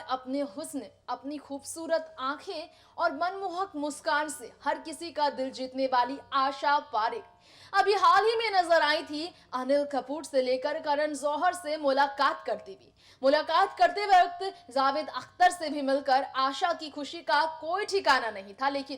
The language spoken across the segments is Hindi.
अपने हुस्न, अपनी खूबसूरत आंखें और मनमोहक मुस्कान से हर किसी का दिल जीतने वाली आशा पारेख अभी हाल ही में नजर आई थी अनिल कपूर से लेकर करण जौहर से मुलाकात करती हुई। मुलाकात करते वक्त जावेद अख्तर से भी मिलकर आशा की खुशी का कोई ठिकाना नहीं था, लेकिन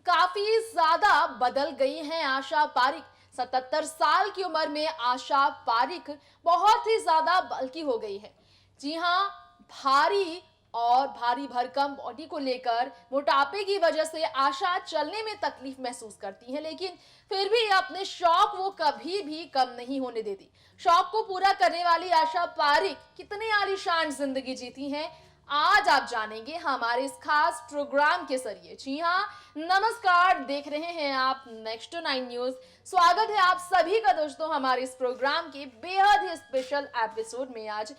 काफी ज्यादा बदल गई हैं आशा पारेख। 77 साल की उम्र में आशा पारेख बहुत ही ज्यादा बल्कि हो गई है। जी हाँ, भारी भरकम बॉडी को लेकर मोटापे की वजह से आशा चलने में तकलीफ महसूस करती हैं, लेकिन फिर भी अपने शौक वो कभी भी कम नहीं होने देती। शौक को पूरा करने वाली आशा पारेख कितनी आलीशान जिंदगी जीती हैं, आज आप जानेंगे हमारे इस खास प्रोग्राम के जरिए। जी हाँ, नमस्कार, देख रहे हैं आप नेक्स्ट 9 न्यूज। स्वागत है आप सभी का दोस्तों हमारे इस प्रोग्राम के बेहद ही स्पेशल एपिसोड में। आज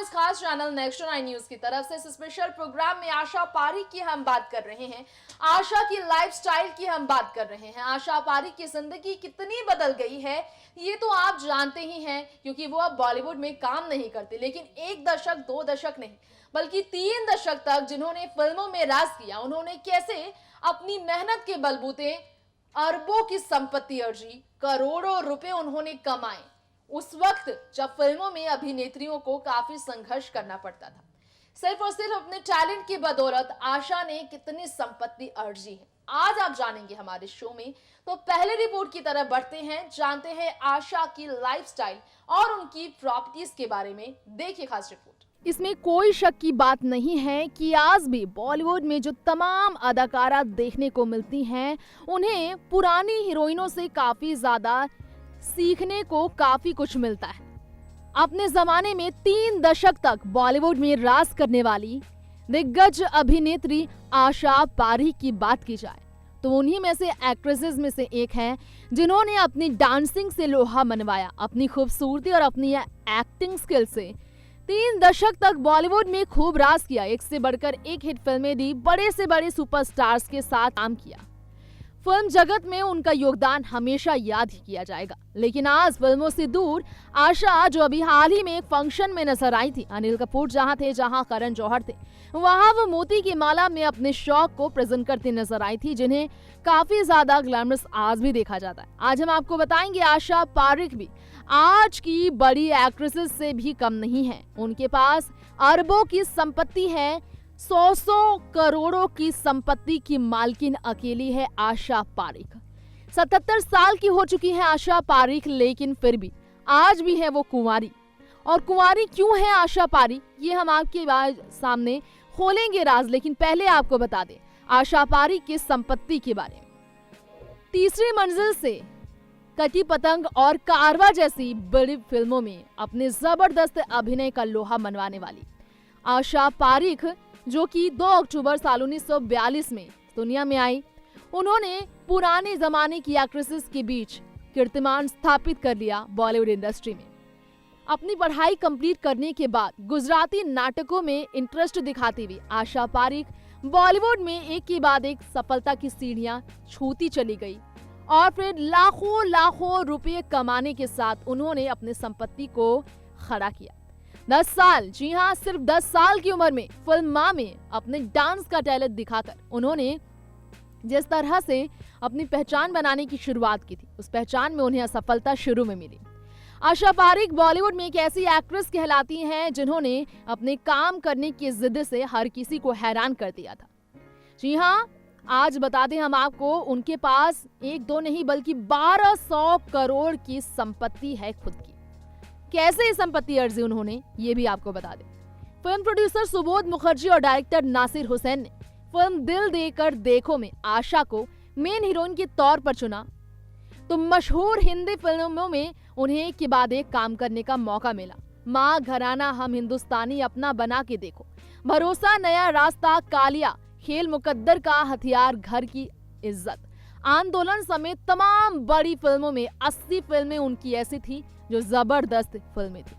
इस खास चैनल नेक्स्ट 9 न्यूज की तरफ से इस स्पेशल प्रोग्राम में आशा पारेख की हम बात कर रहे हैं, आशा की लाइफस्टाइल की हम बात कर रहे हैं। आशा पारेख की जिंदगी कितनी बदल गई है ये तो आप जानते ही हैं, क्योंकि वो अब बॉलीवुड में काम नहीं करते, लेकिन 1 दशक 2 दशक नहीं बल्कि 3 दशक तक जिन्होंने फिल्मों में राज किया, उन्होंने कैसे अपनी मेहनत के बलबूते अरबों की संपत्ति अर्जी, करोड़ों रुपए उन्होंने कमाए उस वक्त जब फिल्मों में अभिनेत्रियों को काफी संघर्ष करना पड़ता था। सिर्फ और सिर्फ अपने टैलेंट की बदौलत आशा ने कितनी संपत्ति अर्जी है, आज आप जानेंगे हमारे शो में। तो पहले रिपोर्ट की तरफ बढ़ते हैं, जानते हैं आशा की लाइफस्टाइल और उनकी प्रॉपर्टीज के बारे में। देखिए खास रिपोर्ट। इसमें कोई शक की बात नहीं है कि आज भी बॉलीवुड में जो तमाम अदाकारा देखने को मिलती हैं, उन्हें पुरानी हीरोइनों से काफी ज्यादा सीखने को काफी कुछ मिलता है। अपने जमाने में 3 दशक तक बॉलीवुड में राज करने वाली दिग्गज अभिनेत्री आशा पारेख की बात की जाए तो उन्हीं में से एक्ट्रेसेस में से एक हैं जिन्होंने अपनी डांसिंग से लोहा मनवाया, अपनी खूबसूरती और अपनी एक्टिंग स्किल से 3 दशक तक बॉलीवुड में खूब राज किया। एक से बढ़कर एक हिट फिल्में दी, बड़े से बड़े सुपरस्टार्स के साथ काम किया। फिल्म जगत में उनका योगदान हमेशा याद ही किया जाएगा। लेकिन आज फिल्मों से दूर आशा, जो अभी हाल ही में एक फंक्शन में नजर आई थी, अनिल कपूर जहां थे, जहां करण जौहर थे, वहां वो मोती की माला में अपने शौक को प्रेजेंट करती नजर आई थी, जिन्हें काफी ज्यादा ग्लैमरस आज भी देखा जाता है। आज हम आपको बताएंगे आशा पारेख भी आज की बड़ी एक्ट्रेसेस से भी कम नहीं है। उनके पास अरबों की संपत्ति है, 100 करोड़ों की संपत्ति की मालकिन अकेली है आशा पारेख। 77 साल की हो चुकी है आशा पारेख, लेकिन फिर भी आज भी है वो कुंवारी। और कुंवारी क्यों है आशा पारेख, ये हम आपके सामने खोलेंगे राज। लेकिन पहले आपको बता दें आशा पारेख की संपत्ति के बारे में। तीसरी मंजिल से, कटी पतंग और कारवा जैसी बड़ी फिल्मों में अपने जबरदस्त अभिनय का लोहा मनवाने वाली आशा पारेख, जो कि 2 अक्टूबर साल 1942 में दुनिया में आई, उन्होंने पुराने जमाने की एक्ट्रेसेस के बीच कीर्तिमान स्थापित कर लिया बॉलीवुड इंडस्ट्री में। अपनी पढ़ाई कंप्लीट करने के बाद गुजराती नाटकों में इंटरेस्ट दिखाती हुई आशा पारेख बॉलीवुड में एक के बाद एक सफलता की सीढ़ियां छूती चली गई और फिर लाखों रुपए कमाने के साथ उन्होंने अपनी संपत्ति को खड़ा किया। 10 साल, जी हाँ, सिर्फ 10 साल की उम्र में फिल्म मां में अपने डांस का टैलेंट दिखाकर उन्होंने जिस तरह से अपनी पहचान बनाने की शुरुआत की थी, उस पहचान में उन्हें असफलता शुरू में मिली। आशा पारेख बॉलीवुड में एक ऐसी एक्ट्रेस कहलाती हैं जिन्होंने अपने काम करने की जिद से हर किसी को हैरान कर दिया था। जी हाँ, आज बता दें हम आपको, उनके पास 1-2 नहीं बल्कि 1200 करोड़ की संपत्ति है खुद की। कैसे ये संपत्ति अर्जी उन्होंने, ये भी आपको बता दें। फिल्म प्रोड्यूसर सुबोध मुखर्जी और डायरेक्टर नासिर हुसैन ने फिल्म दिल देकर देखो में आशा को मेन हीरोइन के तौर पर चुना, तो मशहूर हिंदी फिल्मों में उन्हें एक के बाद एक काम करने का मौका मिला। माँ, घराना, हम हिंदुस्तानी, अपना बना के देखो, भरोसा, नया रास्ता, कालिया, खेल मुकद्दर का हथियार, घर की इज्जत, आंदोलन समेत तमाम बड़ी फिल्मों में 80 फिल्में उनकी ऐसी थी जो जबरदस्त फिल्में थी।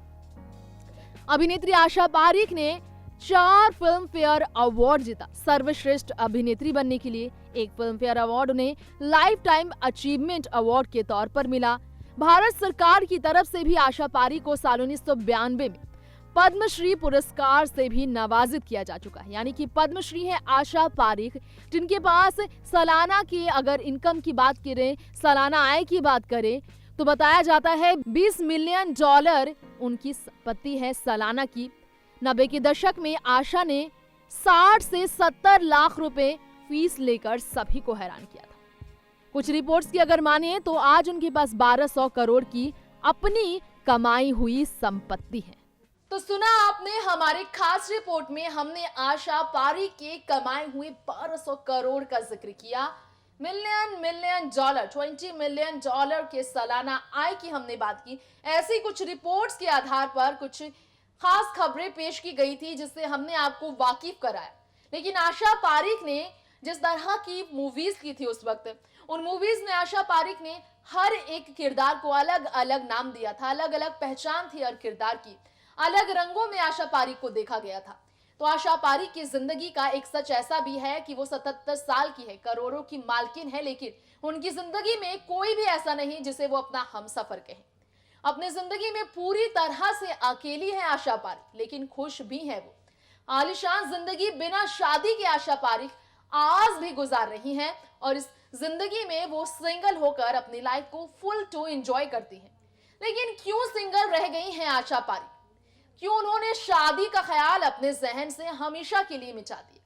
अभिनेत्री आशा पारेख ने 4 फिल्म फेयर अवार्ड जीता। सर्वश्रेष्ठ अभिनेत्री बनने के लिए एक फिल्म फेयर अवार्ड उन्हें लाइफ टाइम अचीवमेंट अवार्ड के तौर पर मिला। भारत सरकार की तरफ से भी आशा पारेख को साल 1992 में पद्मश्री पुरस्कार से भी नवाजित किया जा चुका है। यानी कि पद्मश्री है आशा पारिक, जिनके पास सालाना की अगर इनकम की बात करें, सालाना आय की बात करें, तो बताया जाता है $20 मिलियन उनकी संपत्ति है सालाना की। 90 के दशक में आशा ने 60 से 70 लाख रुपए फीस लेकर सभी को हैरान किया था। कुछ रिपोर्ट्स की अगर माने तो आज उनके पास 1200 करोड़ की अपनी कमाई हुई संपत्ति है। तो सुना आपने, हमारी खास रिपोर्ट में हमने आशा पारिक के कमाए हुए 1200 करोड़ का जिक्र किया। मिलियन डॉलर, $20 मिलियन के सालाना आय की हमने बात की। ऐसी कुछ रिपोर्ट्स के आधार पर कुछ खास खबरें पेश की गई थी जिससे हमने आपको वाकिफ कराया। लेकिन आशा पारिक ने जिस तरह की मूवीज की थी उस वक्त, उन मूवीज में आशा पारिक ने हर एक किरदार को अलग अलग नाम दिया था, अलग अलग पहचान थी हर किरदार की, अलग रंगों में आशा पारिक को देखा गया था। तो आशा पारिक की जिंदगी का एक सच ऐसा भी है कि वो 77 साल की है, करोड़ों की मालकिन है, लेकिन उनकी जिंदगी में कोई भी ऐसा नहीं जिसे वो अपना हमसफर कहे। अपनी जिंदगी में पूरी तरह से अकेली है आशा पारिक, लेकिन खुश भी है वो। आलीशान जिंदगी बिना शादी के आशा पारिक आज भी गुजार रही हैं और इस जिंदगी में वो सिंगल होकर अपनी लाइफ को फुल टू एंजॉय करती हैं। लेकिन क्यों सिंगल रह गई हैं आशा पारिक? क्यों उन्होंने शादी का ख्याल अपने जहन से हमेशा के लिए मिटा दिया?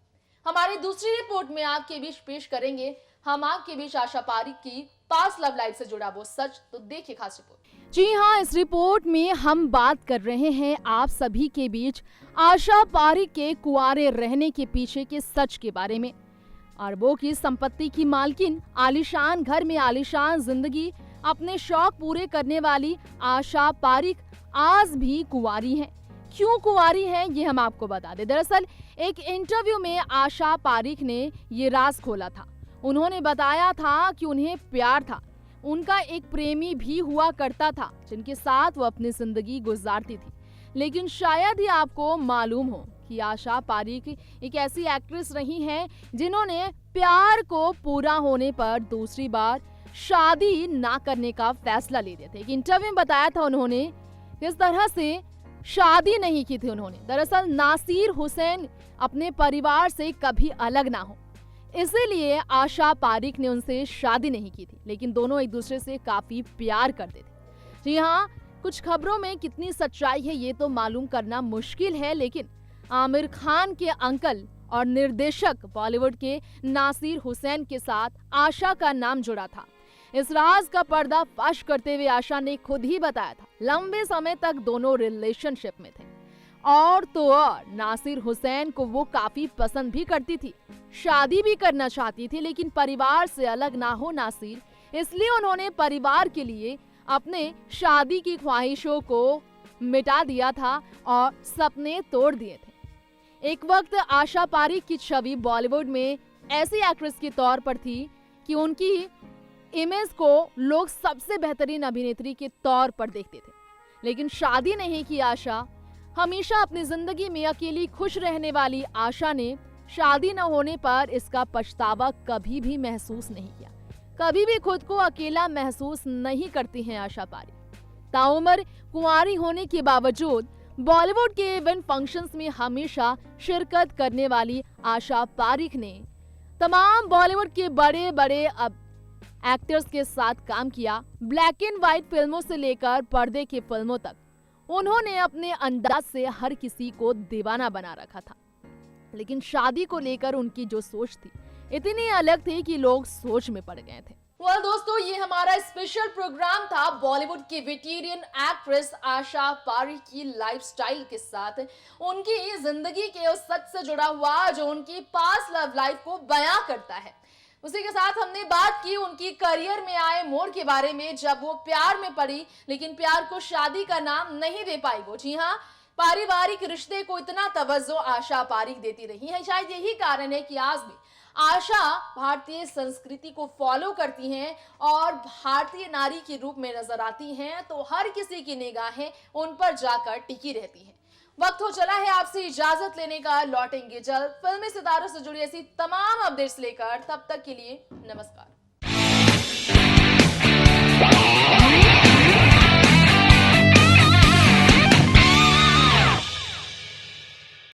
हमारी दूसरी रिपोर्ट में आपके बीच पेश करेंगे हम आपके बीच आशा पारिक की पास्ट लव लाइफ से जुड़ा वो सच। तो देखिए खास रिपोर्ट। जी हाँ, इस रिपोर्ट में हम बात कर रहे हैं आप सभी के बीच आशा पारिक के कुंवारे रहने के पीछे के सच के बारे में। अरबों की संपत्ति की मालकिन, आलीशान घर में आलीशान जिंदगी, अपने शौक पूरे करने वाली आशा पारिक आज भी कुंवारी हैं। क्यों कुंवारी हैं ये हम आपको बता दें। दरअसल एक इंटरव्यू में आशा पारिक ने ये राज खोला था। उन्होंने बताया था कि उन्हें प्यार था, उनका एक प्रेमी भी हुआ करता था जिनके साथ वो अपनी जिंदगी गुजारती थी। लेकिन शायद ही आपको मालूम हो कि आशा पारिक एक ऐसी एक्ट्रेस रही हैं जिन्होंने प्यार को पूरा होने पर दूसरी बार शादी ना करने का फैसला ले लिया था। एक इंटरव्यू में बताया था उन्होंने किस तरह से शादी नहीं की थी उन्होंने। दरअसल नासिर हुसैन अपने परिवार से कभी अलग ना हो, इसीलिए आशा पारिक ने उनसे शादी नहीं की थी, लेकिन दोनों एक दूसरे से काफी प्यार करते थे। जी हाँ, कुछ खबरों में कितनी सच्चाई है ये तो मालूम करना मुश्किल है, लेकिन आमिर खान के अंकल और निर्देशक बॉलीवुड के नासिर हुसैन के साथ आशा का नाम जुड़ा था। इस राज का पर्दा फाश करते हुए आशा ने खुद ही बताया था लंबे समय तक दोनों रिलेशनशिप में थे और तो और नासिर हुसैन को वो काफी पसंद भी करती थी, शादी भी करना चाहती थी, लेकिन परिवार से अलग ना हो नासिर, इसलिए उन्होंने परिवार के लिए अपने शादी की ख्वाहिशों को मिटा दिया था और सपने तोड़ दिए थे। एक वक्त आशा पारिक की छवि बॉलीवुड में ऐसी एक्ट्रेस के तौर पर थी कि उनकी इमेज को लोग सबसे बेहतरीन अभिनेत्री के तौर पर देखते थे। लेकिन शादी नहीं की आशा, हमेशा अपनी जिंदगी में अकेली खुश रहने वाली आशा ने शादी न होने पर इसका पछतावा कभी भी महसूस नहीं किया। कभी भी खुद को अकेला महसूस नहीं करती हैं आशा पारिक। ताउम्र कुंवारी होने के बावजूद बॉलीवुड के इवेंट फंक्शंस में हमेशा शिरकत करने वाली आशा पारिक ने तमाम बॉलीवुड के बड़े बड़े एक्टर्स के साथ काम किया। ब्लैक एंड व्हाइट फिल्मों से लेकर पर्दे की फिल्मों तक उन्होंने अपने अंदाज से हर किसी को दीवाना बना रखा था। लेकिन शादी को लेकर उनकी जो सोच थी इतनी अलग थी कि लोग सोच में पड़ गए थे। दोस्तों, ये हमारा स्पेशल प्रोग्राम था बॉलीवुड की वेटेरियन एक्ट्रेस आशा पारिक की लाइफस्टाइल के साथ, उनकी जिंदगी के उस सच से जुड़ा हुआ जो उनकी पास्ट लव लाइफ को बयां करता है। उसी के साथ हमने बात की उनकी करियर में आए मोड़ के बारे में, जब वो प्यार में पड़ी लेकिन प्यार को शादी का नाम नहीं दे पाई वो। जी हाँ, पारिवारिक रिश्ते को इतना तवज्जो आशा पारिक देती रही है। शायद यही कारण है कि आज भी आशा भारतीय संस्कृति को फॉलो करती हैं और भारतीय नारी के रूप में नजर आती हैं, तो हर किसी की निगाहें उन पर जाकर टिकी रहती हैं। वक्त हो चला है आपसे इजाजत लेने का, लौटेंगे जल्द फिल्मी सितारों से जुड़ी ऐसी तमाम अपडेट्स लेकर। तब तक के लिए नमस्कार।